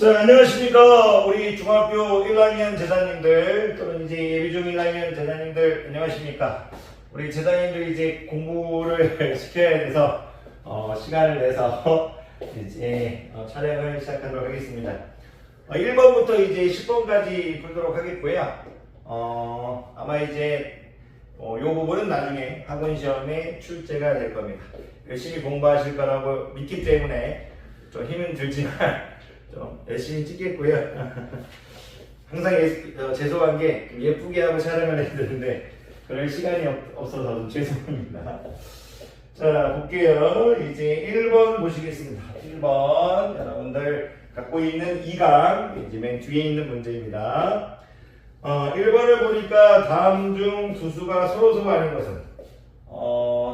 자, 안녕하십니까. 우리 중학교 1학년 제자님들 또는 이제 예비중 1학년 제자님들 안녕하십니까. 우리 제자님들이 이제 공부를 시켜야 돼서 시간을 내서 이제 촬영을 시작하도록 하겠습니다. 1번부터 이제 10번까지 풀도록 하겠고요. 아마 이제 요 부분은 나중에 학원 시험에 출제가 될 겁니다. 열심히 공부하실 거라고 믿기 때문에 좀 힘은 들지만 좀 열심히 찍겠고요. 항상 죄송한 게 예쁘게 하고 촬영을 해야 되는데 그럴 시간이 없어서 좀 죄송합니다. 자, 볼게요. 이제 1번 보시겠습니다. 1번 여러분들 갖고 있는 2강 이제 맨 뒤에 있는 문제입니다. 1번을 보니까 다음 중 두 수가 서로서가 아닌 것은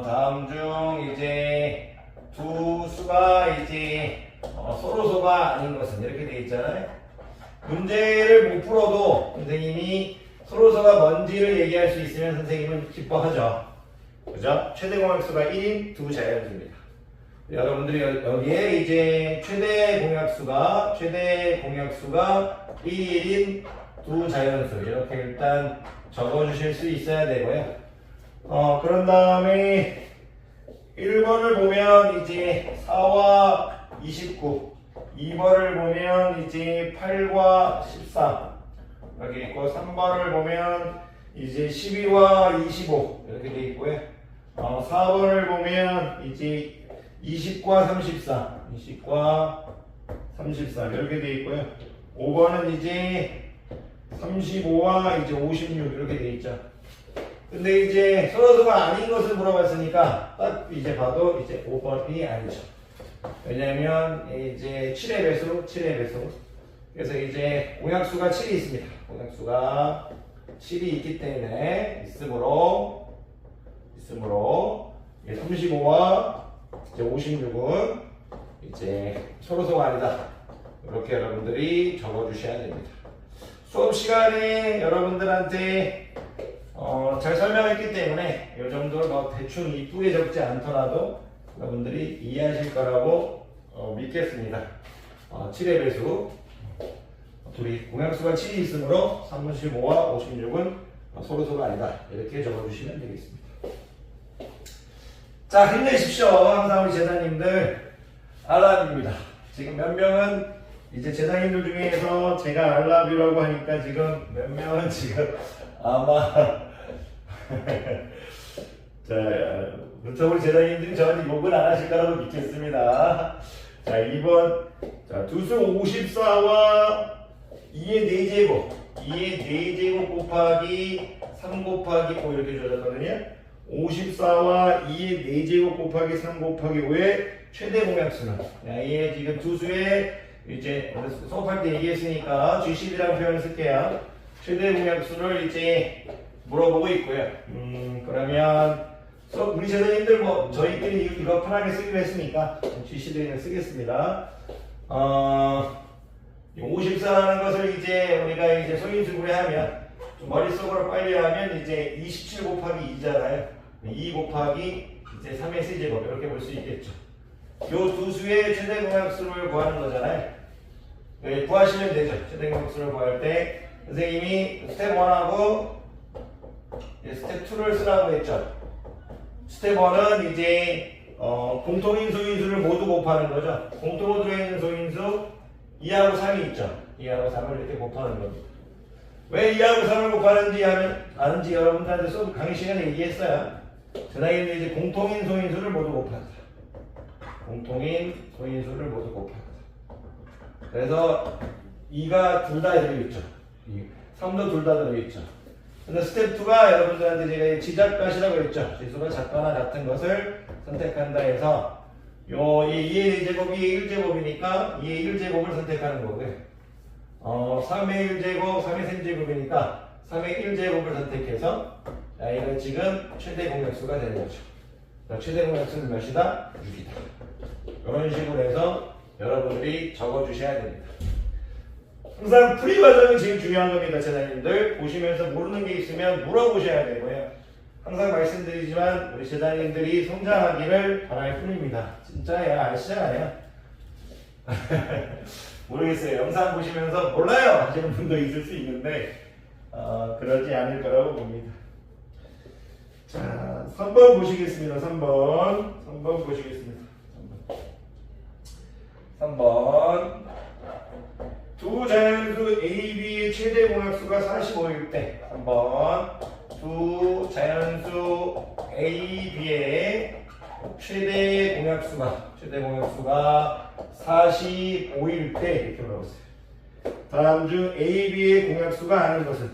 다음 중 이제 두 수가 이제 서로서가 아닌 것은 이렇게 되어 있잖아요. 문제를 못 풀어도 선생님이 서로서가 뭔지를 얘기할 수 있으면 선생님은 기뻐하죠. 그죠? 최대 공약수가 1인 두 자연수입니다. 여러분들이 여기에 이제 최대 공약수가 1인 두 자연수 이렇게 일단 적어주실 수 있어야 되고요. 그런 다음에 1번을 보면 이제 4와 29, 2번을 보면 이제 8과 13 이렇게 있고 3번을 보면 이제 12와 25 이렇게 돼 있고요. 4번을 보면 이제 20과 33, 20과 33 이렇게 돼 있고요. 5번은 이제 35와 이제 56 이렇게 돼 있죠. 근데 이제 서로서가 아닌 것을 물어봤으니까 딱 이제 봐도 이제 5번이 아니죠. 왜냐면 이제 7의 배수. 그래서 이제 공약수가 7이 있습니다. 공약수가 7이 있기 때문에 있으므로 35와 이제 56은 이제 서로서가 아니다. 이렇게 여러분들이 적어주셔야 됩니다. 수업 시간에 여러분들한테 잘 설명했기 때문에 이 정도를 뭐 대충 이쁘게 적지 않더라도 여러분들이 이해하실 거라고 믿겠습니다. 7의 배수 둘이 공약수가 7이 있으므로 35와 56은 서로서가 아니다. 이렇게 적어주시면 되겠습니다. 자, 힘내십시오. 항상 우리 제자님들 알랍입니다. 지금 몇 명은 이제 제자님들 중에서 제가 알랍이라고 하니까 지금 몇 명은 지금 아마 자, 그렇죠. 우리 제자님들이 저한테 욕은 안 하실 거라고 믿겠습니다. 자, 2번. 자, 두수 54와 2의 4제곱 곱하기 3 곱하기 5 이렇게 줘졌거든요. 54와 2의 4제곱 곱하기 3 곱하기 5의 최대 공약수는 이게 지금 두수의 이제 수업할 때 얘기했으니까 G10이라는 표현을 쓸게요. 최대 공약수를 이제 물어보고 있고요. 그러면 우리 제자님들 뭐 저희끼리 이거 편하게 쓰기로 했으니까 G10을 쓰겠습니다. 54라는 것을 이제 우리가 이제 소인수분해 하면 머릿속으로 빨리 하면 이제 27 곱하기 2잖아요. 2 곱하기 이제 3의 세제곱 이렇게 볼 수 있겠죠. 요 두 수의 최대 공약수를 구하는 거잖아요. 네, 구하시면 되죠. 최대 공약수를 구할 때 선생님이 스텝 1하고 스텝 2를 쓰라고 했죠. 스텝 1은 이제 공통인 소인수를 모두 곱하는 거죠. 공통으로 들어있는 소인수 2하고 3이 있죠. 2하고 3을 이렇게 곱하는 겁니다. 왜 2하고 3을 곱하는지 아는지 여러분들한테 수업 강의 시간에 얘기했어요. 제자님들 이제 공통인 소인수를 모두 곱한다. 공통인 소인수를 모두 곱한다. 그래서 2가 둘 다 들어있죠. 3도 둘 다 들어있죠. 근데 스텝 2가 여러분들한테 제가 지작값이라고 했죠. 지수가 작거나 같은 것을 선택한다 해서 이 2의 4제곱이 1제곱이니까 2의 1제곱을 선택하는 거고요. 3의 1제곱, 3의 3제곱이니까 3의 1제곱을 선택해서 이건 지금 최대 공약수가 되는 거죠. 최대 공약수는 몇이다? 6이다. 이런 식으로 해서 여러분들이 적어주셔야 됩니다. 항상 풀이 과정이 제일 중요한 겁니다. 제자님들 보시면서 모르는 게 있으면 물어보셔야 되고요. 항상 말씀드리지만 우리 제자님들이 성장하기를 바랄 뿐입니다. 진짜예요. 아시잖아요. 모르겠어요. 영상 보시면서 몰라요 하시는 분도 있을 수 있는데 그러지 않을 거라고 봅니다. 자, 3번 보시겠습니다. 3번 보시겠습니다. 3번 두 자연수 A, B의 최대 공약수가 45일 때 3번 두 자연수 A, B의 최대 공약수가 45일 때 이렇게 물어봤어요. 다음 중 A, B의 공약수가 아닌 것은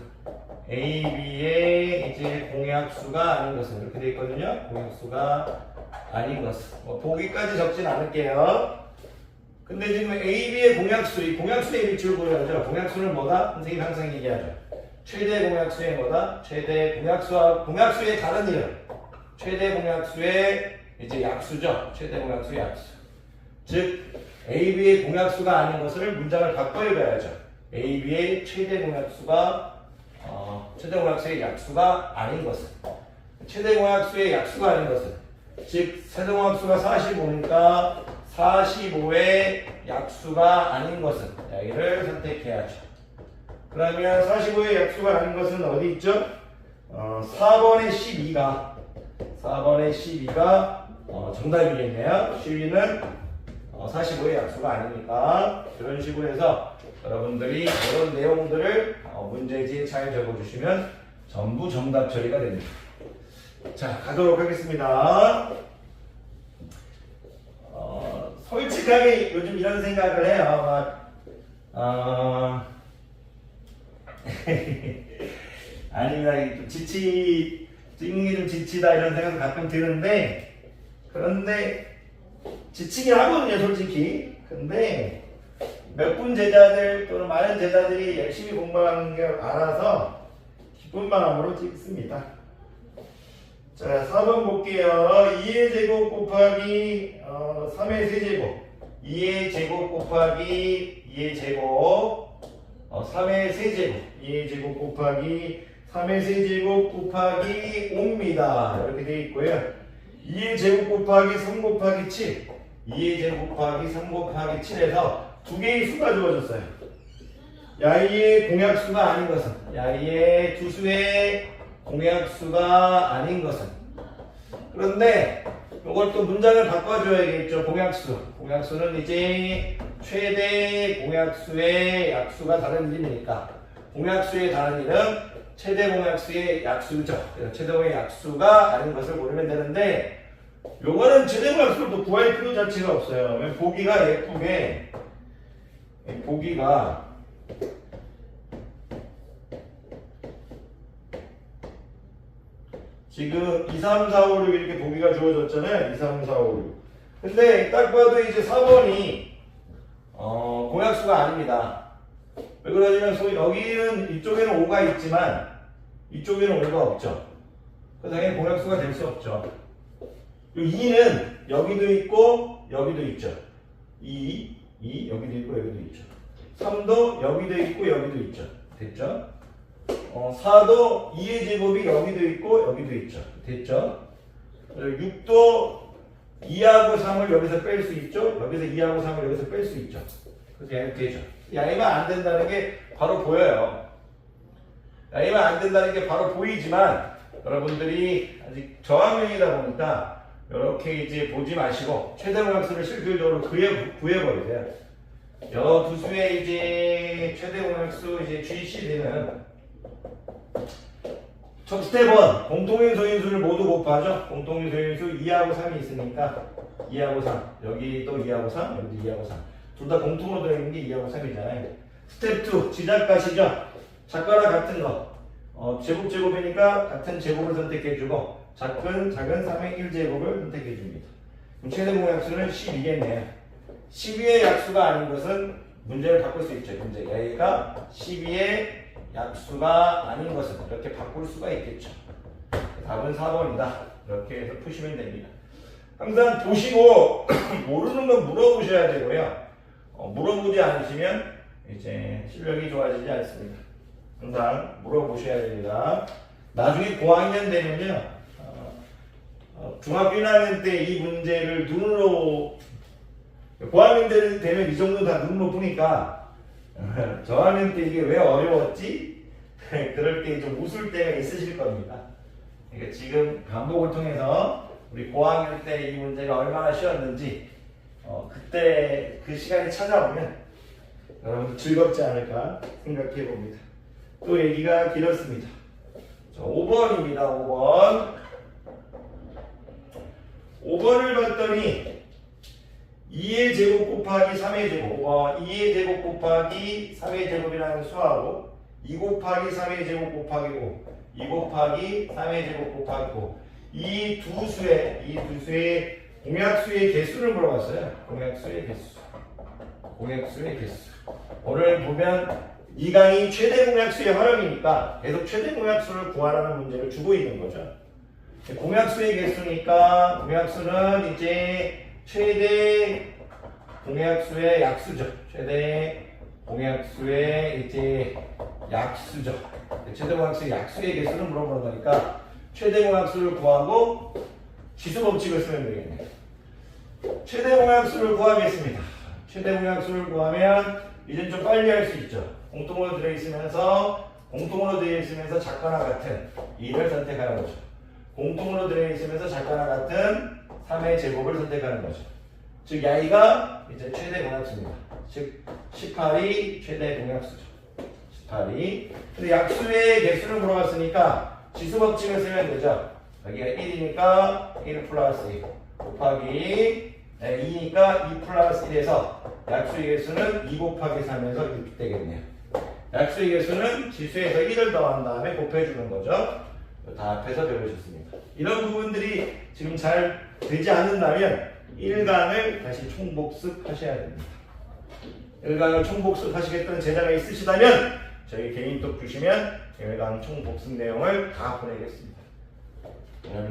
A, B의 이제 공약수가 아닌 것은 이렇게 되어 있거든요. 공약수가 아닌 것은 보기까지 적진 않을게요. 근데 지금 A, B의 공약수, 이 공약수의 위치를 보여야죠. 공약수는 뭐다? 선생님이 항상 얘기하죠. 최대 공약수의 뭐다? 최대 공약수의 다른 이름. 최대 공약수의 이제 약수죠. 최대 공약수의 약수. 즉 A, B의 공약수가 아닌 것을 문장을 바꿔 읽어야죠. A, B의 최대 공약수의 약수가 아닌 것은 최대 공약수의 약수가 아닌 것은 즉 최대 공약수가 45니까 45의 약수가 아닌 것은 여기를 선택해야죠. 그러면 45의 약수가 아닌 것은 어디 있죠? 4번의 12가 정답이겠네요. 12는 45의 약수가 아니니까 이런 식으로 해서 여러분들이 이런 내용들을 문제지에 잘 적어주시면 전부 정답 처리가 됩니다. 자, 가도록 하겠습니다. 솔직하게 요즘 이런 생각을 해요. 아닙니다. 좀 찍는 게 좀 지치다 이런 생각도 가끔 드는데, 그런데 지치긴 하거든요, 솔직히. 근데 몇 분 제자들 또는 많은 제자들이 열심히 공부하는 걸 알아서 기쁜 마음으로 찍습니다. 자, 4번 볼게요. 2의 제곱 곱하기 3의 세제곱 2의 제곱 곱하기 2의 제곱 3의 세제곱 2의 제곱 곱하기 3의 세제곱 곱하기 5입니다. 이렇게 되어 있고요. 2의 제곱 곱하기 3 곱하기 7 2의 제곱 곱하기 3 곱하기 7에서 두 개의 수가 주어졌어요. 야이의 공약수가 아닌 것은 야이의 두 수의 공약수가 아닌 것은 그런데 이걸 또 문장을 바꿔줘야겠죠. 공약수는 이제 최대 공약수의 약수가 다른 이름이니까 공약수의 다른 이름 최대 공약수의 약수죠. 최대 공약수의 약수가 아닌 것을 모르면 되는데 요거는 최대 공약수를 또 구할 필요 자체가 없어요. 보기가 예쁘게 보기가 지금 2, 3, 4, 5, 6 이렇게 보기가 주어졌잖아요. 2, 3, 4, 5, 6. 근데 딱 봐도 이제 4번이 공약수가 아닙니다. 왜 그러냐면 여기는 이쪽에는 5가 있지만 이쪽에는 5가 없죠. 그래서 당연히 공약수가 될 수 없죠. 2는 여기도 있고 여기도 있죠. 2 여기도 있고 여기도 있죠. 3도 여기도 있고 여기도 있죠. 됐죠? 4도 2의 제곱이 여기도 있고 여기도 있죠. 됐죠? 6도 2하고 3을 여기서 뺄 수 있죠. 여기서 2하고 3을 여기서 뺄 수 있죠. 그래서 야입 되죠. 야입은 안 된다는 게 바로 보여요. 야입은 안 된다는 게 바로 보이지만 여러분들이 아직 저학년이다 보니까 이렇게 이제 보지 마시고 최대 공약수를 실질적으로 구해버리세요. 여 두 수의 이제 최대 공약수 이제 GCD는 첫 스텝은 공통인 소인수를 모두 곱하죠. 공통인 소인수 2하고 3이 있으니까 2하고 3 여기도 2하고 3 여기도 2하고 3 둘 다 공통으로 들어있는 게 2하고 3이잖아요. 스텝 2 지작가시죠. 작가랑 같은 거 제곱이니까 같은 제곱을 선택해주고 작은 3의 1제곱을 선택해줍니다. 그럼 최대 공약수는 12겠네요. 12의 약수가 아닌 것은 문제를 바꿀 수 있죠. 문제 얘가 12의 약수가 아닌 것은 이렇게 바꿀 수가 있겠죠. 답은 4번이다. 이렇게 해서 푸시면 됩니다. 항상 보시고 모르는 건 물어보셔야 되고요. 물어보지 않으시면 이제 실력이 좋아지지 않습니다. 항상 물어보셔야 됩니다. 나중에 고학년 되면요. 중학교 1학년 때 이 문제를 눈으로 고학년 되면 이 정도 다 눈 높으니까 저학년 때 이게 왜 어려웠지? 그럴 때 좀 웃을 때가 있으실 겁니다. 그러니까 지금 반복을 통해서 우리 고학년 때 이 문제가 얼마나 쉬웠는지 그때 그 시간이 찾아오면 여러분들 즐겁지 않을까 생각해 봅니다. 또 얘기가 길었습니다. 5번입니다. 5번. 5번을 봤더니 2의 제곱 곱하기 3의 제곱 2의 제곱 곱하기 3의 제곱이라는 수하고 2 곱하기 3의 제곱 곱하기 5 2 곱하기 3의 제곱 곱하기 5 이 두 수의 공약수의 개수를 물어봤어요. 공약수의 개수. 오늘 보면 이 강의 최대 공약수의 활용이니까 계속 최대 공약수를 구하라는 문제를 주고 있는 거죠. 공약수의 개수니까 공약수는 이제 최대 공약수의 약수죠. 최대 공약수의 이제 약수죠. 최대 공약수의 약수의 개수를 물어보는 거니까 최대 공약수를 구하고 지수 법칙을 쓰면 되겠네요. 최대 공약수를 구하겠습니다. 최대 공약수를 구하면 이젠 좀 빨리 할 수 있죠. 공통으로 들어있으면서 작거나 같은 2를 선택하는 거죠. 공통으로 들어있으면서 작거나 같은 3의 제곱을 선택하는 거죠. 즉 야이가 이제 최대 공약수입니다. 즉 18이 최대 공약수죠. 18이. 근데 약수의 개수를 물어봤으니까 지수 법칙을 쓰면 되죠. 여기가 1이니까 1 플러스 2 곱하기 2니까 2 플러스 1에서 약수의 개수는 2 곱하기 3에서 이렇게 되겠네요. 약수의 개수는 지수에서 1을 더한 다음에 곱해주는 거죠. 다 앞에서 배우셨습니다. 이런 부분들이 지금 잘 되지 않는다면 1강을 다시 총복습하셔야 됩니다. 1강을 총복습하시겠다는 제자가 있으시다면 저희 개인톡 주시면 1강 총복습 내용을 다 보내겠습니다.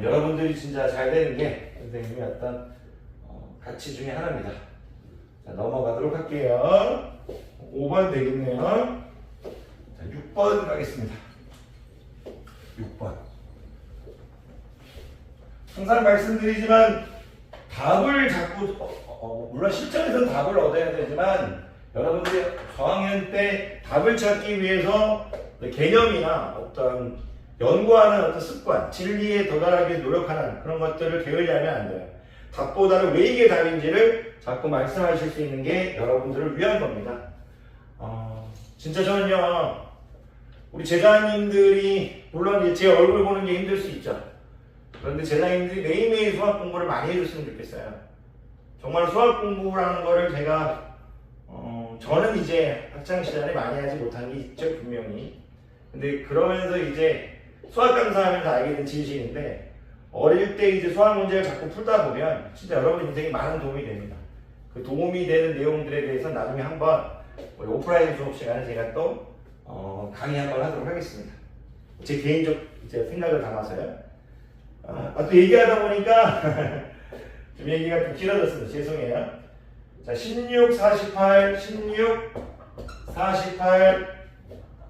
여러분들이 진짜 잘 되는 게 선생님이 어떤 가치 중에 하나입니다. 자, 넘어가도록 할게요. 5번 되겠네요. 자, 6번 가겠습니다. 6번. 항상 말씀드리지만 답을 자꾸 물론 실전에서 답을 얻어야 되지만 여러분들이 저학년 때 답을 찾기 위해서 개념이나 어떤 연구하는 어떤 습관, 진리에 도달하기 노력하는 그런 것들을 게을리하면 안 돼요. 답보다는 왜 이게 답인지를 자꾸 말씀하실 수 있는 게 여러분들을 위한 겁니다. 진짜 저는요, 우리 제자님들이 물론 제 얼굴 보는 게 힘들 수 있죠. 그런데 제자님들이 매일매일 수학 공부를 많이 해줬으면 좋겠어요. 정말 수학 공부라는 거를 제가 저는 이제 학창시절에 많이 하지 못한 게 있죠, 분명히. 근데 그러면서 이제 수학 강사하면서 알게 된 진실인데 어릴 때 이제 수학 문제를 자꾸 풀다 보면 진짜 여러분 인생에 많은 도움이 됩니다. 그 도움이 되는 내용들에 대해서 나중에 한번 오프라인 수업 시간에 제가 또 강의 한번 하도록 하겠습니다. 제 개인적 이제 생각을 담아서요. 또 얘기하다 보니까 좀 얘기가 좀 길어졌습니다. 죄송해요. 자, 16, 48,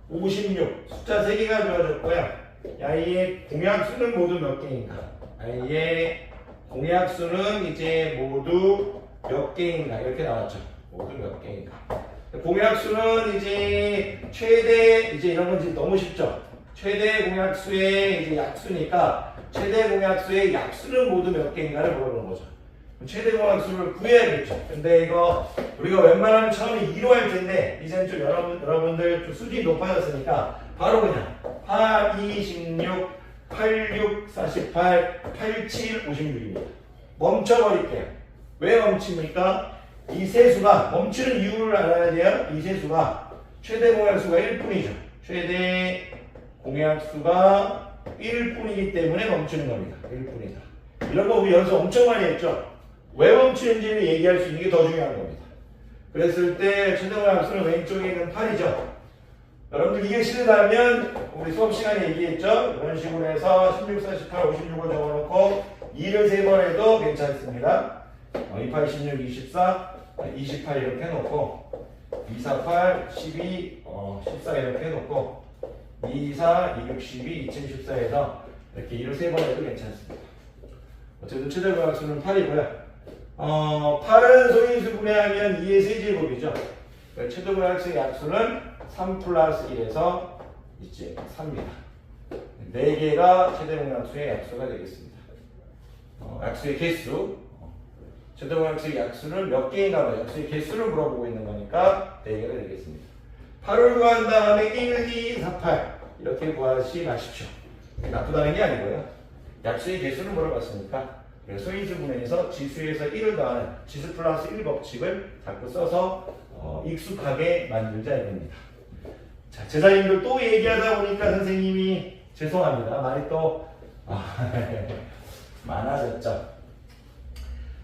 56 숫자 3개가 주어졌고요. 야이의 공약수는 모두 몇 개인가? 야이의 공약수는 이제 모두 몇 개인가? 이렇게 나왔죠. 모두 몇 개인가? 공약수는 이제 최대, 이제 이런 건 이제 너무 쉽죠. 최대 공약수의 이제 약수니까 최대 공약수의 약수는 모두 몇 개인가를 물어보는 거죠. 최대 공약수를 구해야겠죠. 근데 이거 우리가 웬만하면 처음에 2로 할 텐데 이제는 좀 여러분들 좀 수준이 높아졌으니까 바로 그냥 8, 2, 16, 8, 6, 48, 8, 7, 56입니다. 멈춰버릴게요. 왜 멈춥니까? 이 세수가 멈추는 이유를 알아야 돼요. 이 세수가 최대 공약수가 1뿐이죠. 최대 공약수가 1뿐이기 때문에 멈추는 겁니다. 1뿐이다. 이런 거 우리 연습 엄청 많이 했죠. 왜 멈추는지를 얘기할 수 있는 게 더 중요한 겁니다. 그랬을 때 최대 공약수는 왼쪽에 있는 8이죠. 여러분들 이게 싫다면 우리 수업 시간에 얘기했죠. 이런 식으로 해서 16, 48, 56을 적어놓고 2를 3번 해도 괜찮습니다. 28, 16, 24, 28 이렇게 해놓고 2, 4, 8, 12, 14 이렇게 해놓고 2, 4, 2, 6, 12, 2014에서 이렇게 2를 3번 해도 괜찮습니다. 어쨌든 최대 공약수는 8이고요. 8은 소인수분해하면 2의 세제곱이죠. 그러니까 최대공약수의 약수는 3 플러스 1에서 이제 3입니다. 4개가 최대공약수의 약수가 되겠습니다. 약수의 개수. 최대공약수의 약수를 몇 개인가 봐요. 약수의 개수를 물어보고 있는 거니까 4개가 되겠습니다. 8을 구한 다음에 1, 2, 4, 8 이렇게 구하지 마십시오. 나쁘다는 게 아니고요. 약수의 개수를 물어봤으니까 소인수분해에서 지수에서 1을 더하는 지수 플러스 1 법칙을 자꾸 써서 익숙하게 만들자 이겁니다. 자, 제자님들 또 얘기하다 보니까 선생님이 죄송합니다. 말이 또 많아졌죠.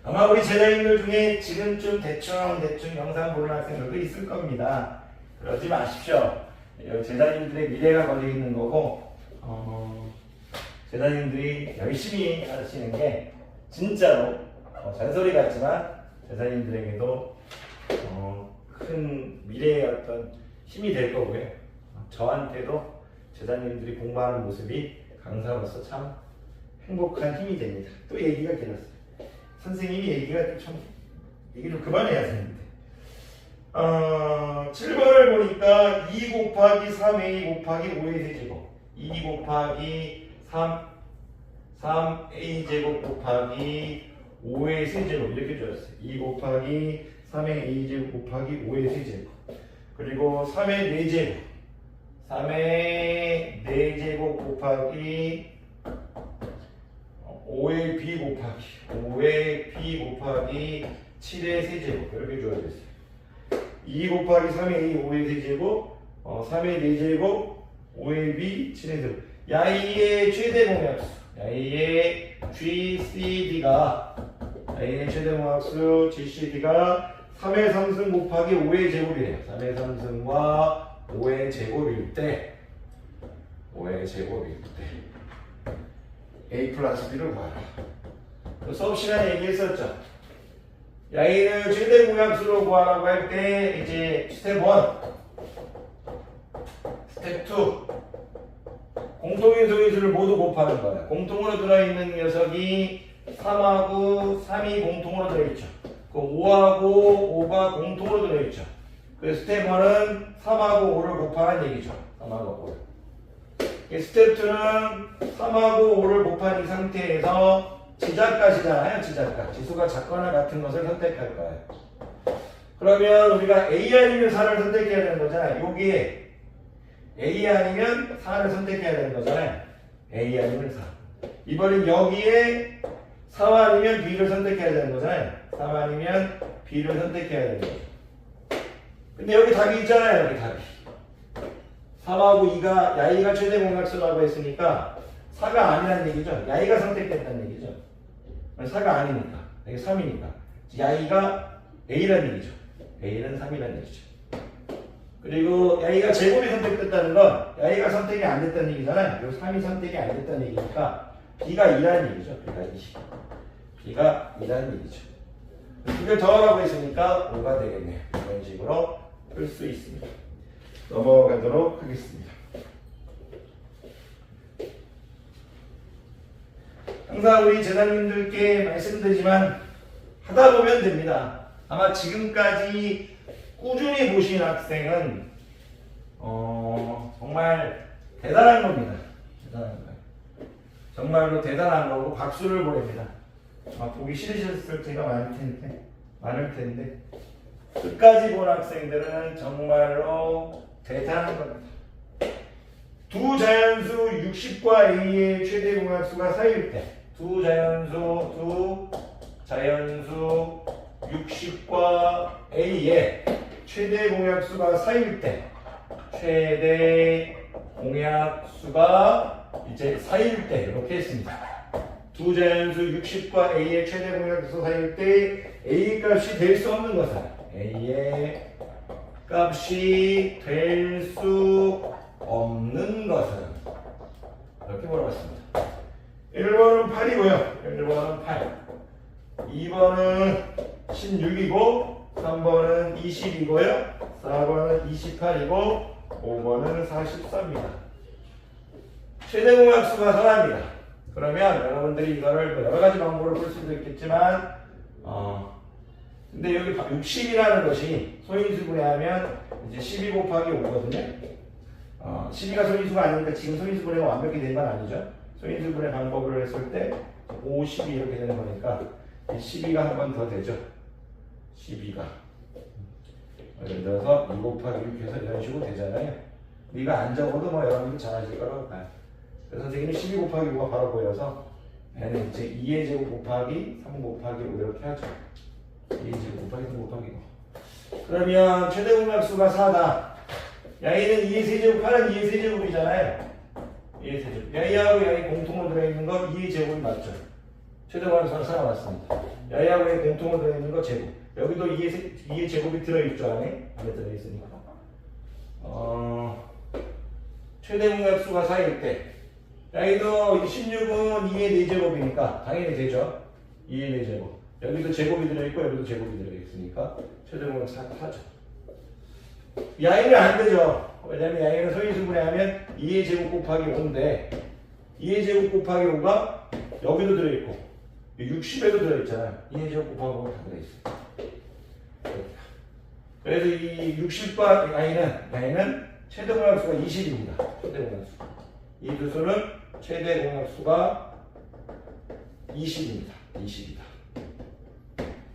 아마 우리 제자님들 중에 지금쯤 대충 영상 보는 학생들도 있을 겁니다. 그러지 마십시오. 제자님들의 미래가 걸려있는 거고 제자님들이 열심히 하시는 게 진짜로 잔소리 같지만 제자님들에게도 큰 미래의 어떤 힘이 될 거고요. 저한테도 제자님들이 공부하는 모습이 강사로서 참 행복한 힘이 됩니다. 또 얘기가 길었어요. 선생님이 얘기가 참 얘기 좀 그만해야 되는데 7번을 보니까 2 곱하기 3a 곱하기 5의 세제곱 2 곱하기 3a 제곱 곱하기 5의 세제곱 이렇게 주었어요. 2 곱하기 3의 a 제곱 곱하기 5의 세제곱 그리고 3의 4제곱 3의 4제곱 곱하기 5의 b 곱하기 5의 b 곱하기 7의 세제곱 이렇게 주어졌어요. 2 곱하기 3의 a 5의 세제곱 3의 4제곱 5의 b 7의 세제곱 야이의 최대 공약수 야이의 GCD가 GCD가 3의 3승 곱하기 5의 제곱이래요. 3의 3승과 5의 제곱일 때 A 플러스 B를 구하라. 수업 시간에 얘기했었죠. 야이를 최대 공약수로 구하라고 할 때 이제 스텝 1, 스텝 2 공통인 소인수를 모두 곱하는 거예요. 공통으로 들어있는 녀석이 3하고 3이 공통으로 들어있죠. 그 5하고 5가 공통으로 들어있죠. 그 스텝 1은 3하고 5를 곱하는 얘기죠. 3하고 5를. 스텝 2는 3하고 5를 곱한 이 상태에서 지자값이잖아요. 지자값. 지수가 작거나 같은 것을 선택할 거예요. 그러면 우리가 A 아니면 4를 선택해야 되는 거잖아요. 여기에 A 아니면 4를 선택해야 되는 거잖아요. A 아니면 4. 이번엔 여기에 3 아니면 B를 선택해야 되는 거잖아요. 3 아니면 B를 선택해야 되는 거죠. 근데 여기 답이 있잖아요. 여기 답이. 3하고 2가 야이가 최대 공약수라고 했으니까 4가 아니라는 얘기죠. 야이가 선택됐다는 얘기죠. 4가 아니니까. 이게 3이니까. 야이가 A라는 얘기죠. A는 3이라는 얘기죠. 그리고 야이가 제곱이 선택됐다는 건 야이가 선택이 안 됐다는 얘기잖아요. 이 3이 선택이 안 됐다는 얘기니까 B가 2라는 얘기죠. B가 2. B가 2라는 얘기죠. 이걸 더하라고 했으니까 5가 되겠네요. 이런 식으로 풀 수 있습니다. 넘어가도록 하겠습니다. 항상 우리 제자님들께 말씀드리지만 하다 보면 됩니다. 아마 지금까지 꾸준히 보신 학생은 정말 대단한 겁니다. 대단한 거예요. 정말로 대단한 거고 박수를 보냅니다. 아마 보기 싫으셨을 때가 많을 텐데 끝까지 본 학생들은 정말로 대단한 겁니다. 두 자연수 60과 A의 최대 공약수가 사이일 때 두 자연수 60과 A의 최대 공약수가 사이일 때 최대 공약수가 이제 사이일 때 이렇게 했습니다. 두 자연수 60과 A의 최대 공약수 사이일 때 A 값이 될 수 없는 것은 A의 값이 될 수 없는 것은 이렇게 물어봤습니다. 1번은 8이고요. 1번은 8. 2번은 16이고 3번은 20이고요. 4번은 28이고 5번은 44입니다. 최대 공약수가 선합니다. 그러면 여러분들이 이거를 여러 가지 방법으로 풀 수도 있겠지만 근데 여기 60이라는 것이 소인수분해하면 이제 12 곱하기 5거든요. 12가 소인수가 아니니까 지금 소인수분해가 완벽히 된 건 아니죠. 소인수분해 방법을 했을 때 5, 12 이렇게 되는 거니까 12가 한 번 더 되죠. 12가 예를 들어서 2 곱하기 6 해서 이런 식으로 되잖아요. 네가 안 적어도 뭐 여러분들 잘 하실 거라고 봐요. 그래서 선생님이 12 곱하기 5가 바로 보여서 얘는 이제 2의 제곱 곱하기 3 곱하기 5 이렇게 하죠. 2의 제곱 곱하기 3 곱하기 5. 그러면 최대 공약수가 4다. 야이는 2의 세제곱, 8은 2의 세제곱이잖아요. 2의 세제곱. 야이하고 야이 공통으로 들어있는 거 2의 제곱이 맞죠. 최대 공약수가 4가 맞습니다. 야이하고 야이 공통으로 들어있는 거 제곱. 여기도 2의 제곱이 들어있죠. 안에 들어있으니까. 최대 공약수가 4일 때 야이도 16은 2의 4제곱이니까 당연히 되죠. 2의 4제곱. 여기도 제곱이 들어있고 여기도 제곱이 들어있으니까 최대 공약수 4죠. 야이는 안 되죠. 왜냐면 야이는 소인수분해하면 2의 제곱 곱하기 5인데 2의 제곱 곱하기 5가 여기도 들어있고 60에도 들어있잖아요. 2의 제곱 곱하기 5가 다 들어있어요. 그래서 이 60과 야이는 최대 공약수가 20입니다. 최대 공약수. 이 두 수는 최대 공약수가 20입니다. 20이다.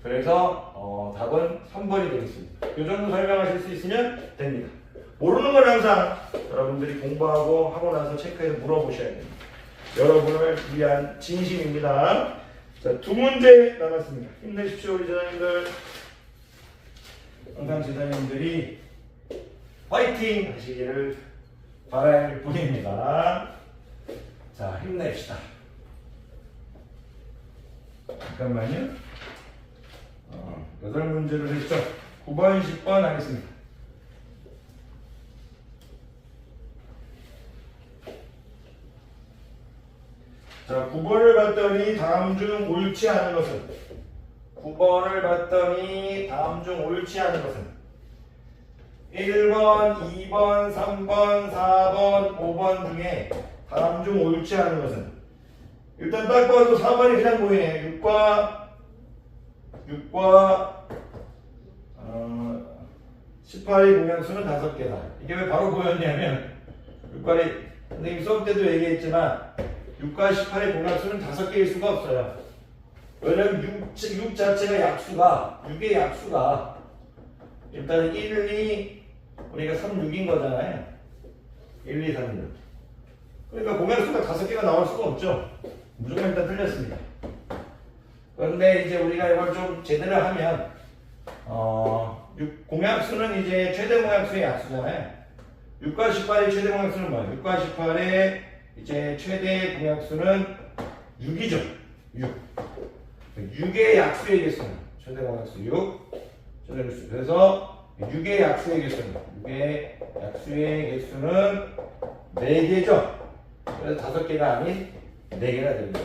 그래서 답은 3번이 되겠습니다. 이 정도 설명하실 수 있으면 됩니다. 모르는 건 항상 여러분들이 공부하고 하고 나서 체크해서 물어보셔야 됩니다. 여러분을 위한 진심입니다. 자, 2문제 남았습니다. 힘내십시오, 우리 제자님들. 항상 제자님들이 화이팅 하시기를 바랄 뿐입니다. 자, 힘냅시다. 잠깐만요. 8문제를 했죠. 9번, 10번 하겠습니다. 자, 9번을 봤더니 다음 중 옳지 않은 것은 9번을 봤더니 다음 중 옳지 않은 것은 1번, 2번, 3번, 4번, 5번 중에 다음 중 옳지 않은 것은 일단 딱 봐도 4번이 그냥 보이네요. 6과 18의 공약수는 5개다. 이게 왜 바로 보였냐면 6과 선생님 수업 때도 얘기했지만 6과 18의 공약수는 5개일 수가 없어요. 왜냐면 6 자체가 약수가 6의 약수가 일단 1, 2 우리가 3, 6인 거잖아요. 1, 2, 3, 6. 그러니까 공약수가 5개가 나올 수가 없죠. 무조건 일단 틀렸습니다. 그런데 이제 우리가 이걸 좀 제대로 하면 공약수는 이제 최대 공약수의 약수잖아요. 6과 18의 최대 공약수는 뭐예요? 6과 18의 이제 최대 공약수는 6이죠. 6. 6의 약수의 개수는 최대 공약수 6. 최대 개수. 그래서 6의 약수의 개수는 6의 약수의 개수는 4개죠. 그래서 5개가 아닌 4개가 됩니다.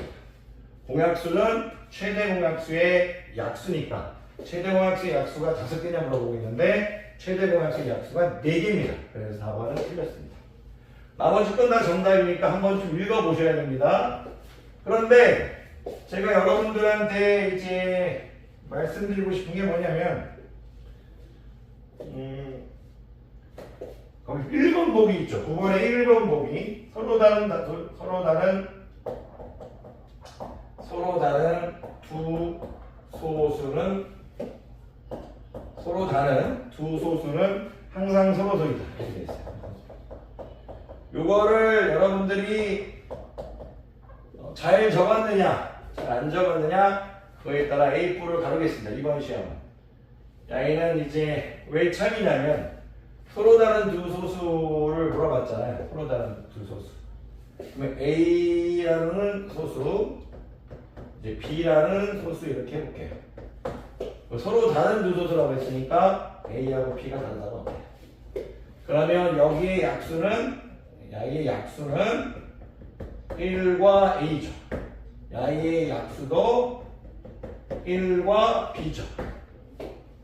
공약수는 최대 공약수의 약수니까 최대 공약수의 약수가 5개냐 물어보고 있는데 최대 공약수의 약수가 4개입니다. 그래서 4번은 틀렸습니다. 나머지 건 다 정답이니까 한 번쯤 읽어보셔야 됩니다. 그런데 제가 여러분들한테 이제 말씀드리고 싶은 게 뭐냐면 거기 1번 보기 있죠. 9번에 1번 보기 서로 다른 두 소수는 항상 서로소이다. 이렇게 되어 있어요. 요거를 여러분들이 잘 적었느냐, 잘 안 적었느냐 그거에 따라 A4를 가르겠습니다. 이번 시험은. 야이는 이제 왜 참이냐면 서로 다른 두 소수를 물어봤잖아요. 서로 다른 두 소수. 그러면 A라는 소수, 이제 B라는 소수 이렇게 해볼게요. 서로 다른 두 소수라고 했으니까 A하고 B가 다르다고 합니다. 그러면 여기의 약수는 야의 약수는 1과 A죠. 야의 약수도 1과 B죠.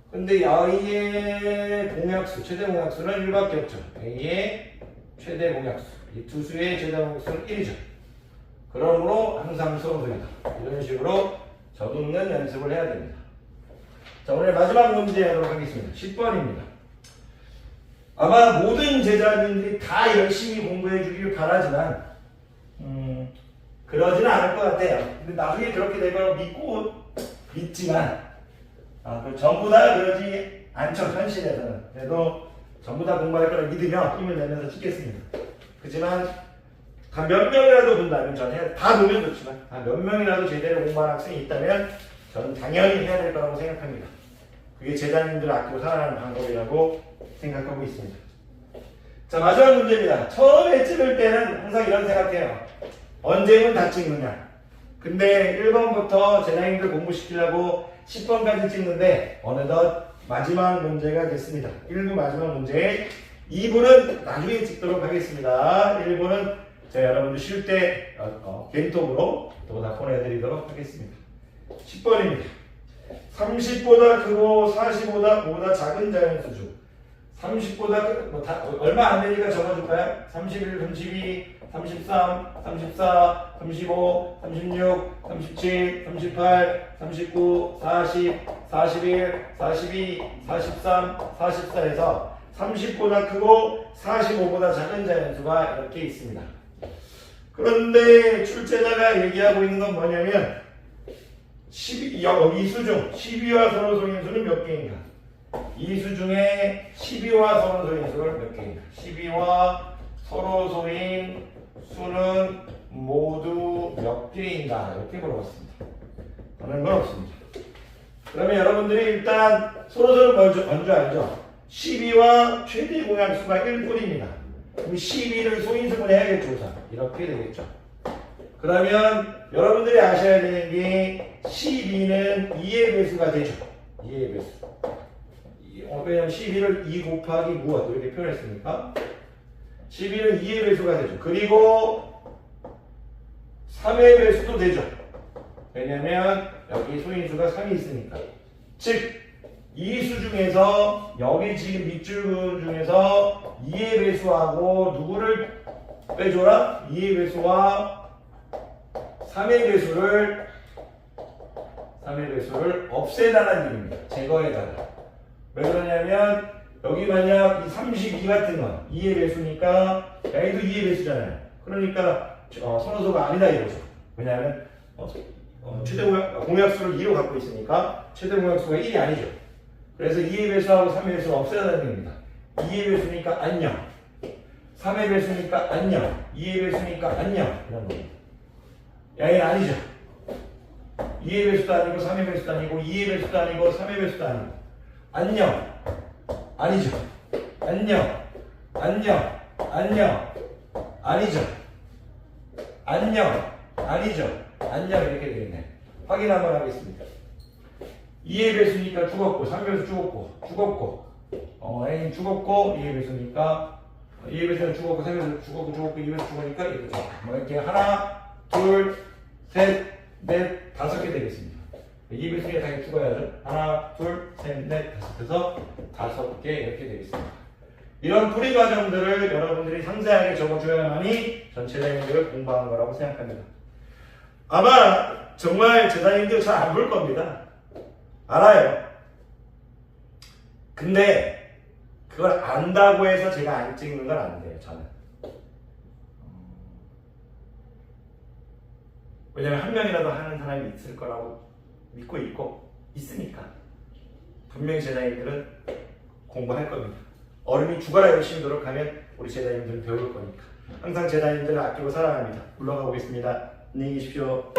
근데 야의 공약수, 최대 공약수는 1밖에 없죠. A의 최대 공약수. 이 두 수의 최대 공약수는 1이죠. 그러므로 항상 서로소이다. 이런 식으로 적는 연습을 해야 됩니다. 자, 오늘 마지막 문제 하도록 하겠습니다. 10번입니다. 아마 모든 제자님들이 다 열심히 공부해 주길 바라지만 그러지는 않을 것 같아요. 근데 나중에 그렇게 될 거라고 믿지만 전부 다 그러지 않죠, 현실에서는. 그래도 전부 다 공부할 거라 믿으며 힘을 내면서 찍겠습니다. 그렇지만 단 몇 명이라도 본다면 저는 다 보면 좋지만 몇 명이라도 제대로 공부하는 학생이 있다면 저는 당연히 해야 될 거라고 생각합니다. 그게 제자님들을 아끼고 살아가는 방법이라고 생각하고 있습니다. 자, 마지막 문제입니다. 처음에 찍을 때는 항상 이런 생각해요. 언제면 다 찍느냐. 근데 1번부터 제자님들 공부시키려고 10번까지 찍는데 어느덧 마지막 문제가 됐습니다. 1부 마지막 문제. 2부는 나중에 찍도록 하겠습니다. 1부는 제가 여러분들 쉴 때 개인톡으로 또 다 보내드리도록 하겠습니다. 10번입니다. 30보다 크고 45보다 작은 자연수 중 30보다 얼마 안 되니까 적어줄까요? 31, 32, 33, 34, 35, 36, 37, 38, 39, 40, 41, 42, 43, 44에서 30보다 크고 45보다 작은 자연수가 이렇게 있습니다. 그런데 출제자가 얘기하고 있는 건 뭐냐면 이 수 중 12와 서로소인수는 몇 개인가? 이 수 중에 12와 서로소인수를 몇 개인가? 12와 서로소인 수는 모두 몇 개인가? 이렇게 물어봤습니다. 다른 건 없습니다. 그러면 여러분들이 일단 서로소는 먼저 알죠? 12와 최대 공약수가 1뿐입니다. 그럼 12를 소인수분 해야겠죠, 우선. 이렇게 되겠죠. 그러면 여러분들이 아셔야 되는 게 12는 2의 배수가 되죠. 2의 배수. 왜냐면 12를 2 곱하기 무엇 이렇게 표현했으니까 12는 2의 배수가 되죠. 그리고 3의 배수도 되죠. 왜냐면 여기 소인수가 3이 있으니까. 즉 이 수 중에서 여기 지금 밑줄 중에서 2의 배수하고 누구를 빼줘라? 2의 배수와 3의 배수를 없애달라는 얘기입니다. 제거해달라. 왜 그러냐면 여기 만약 이 32 같은 건 2의 배수니까 여기도 2의 배수잖아요. 그러니까 선호소가 아니다 이거죠. 왜냐하면 최대 공약수를 2로 갖고 있으니까 최대 공약수가 1이 아니죠. 그래서 2의 배수하고 3의 배수를 없애달라는 얘기입니다. 2의 배수니까 안녕. 3의 배수니까 안녕. 2의 배수니까 안녕. 이런 겁니다. 얘는 아니죠. 2의 배수도 아니고 3의 배수도 아니고 2의 배수도 아니고 3의 배수도 아니고 안녕. 아니죠. 안녕. 안녕. 안녕. 아니죠. 안녕. 아니죠. 안녕. 이렇게 되겠네. 확인 한번 하겠습니다. 2의 배수니까 죽었고 3의 배수 죽었고 A는 죽었고 2의 배수니까 2의 배수는 죽었고 3의 배수 죽었고 2의 배수 죽으니까 이렇게 하나 둘 셋 넷 다섯 개 되겠습니다. 2의 배수에 당연히 죽어야죠. 하나 둘 셋 넷 다섯 해서 다섯 개 이렇게 되겠습니다. 이런 풀이 과정들을 여러분들이 상세하게 적어줘야만이 전체자님들을 공부하는 거라고 생각합니다. 아마 정말 제자님들 잘 안 볼 겁니다. 알아요. 근데 그걸 안다고 해서 제가 안 찍는 건 안 돼요, 저는. 왜냐면 한 명이라도 하는 사람이 있을 거라고 믿고 있고 있으니까 분명히 제자님들은 공부할 겁니다. 어른이 죽어라 열심히 노력하면 우리 제자님들은 배울 거니까 항상 제자님들을 아끼고 사랑합니다. 물러가 보겠습니다. 안녕히 계십시오.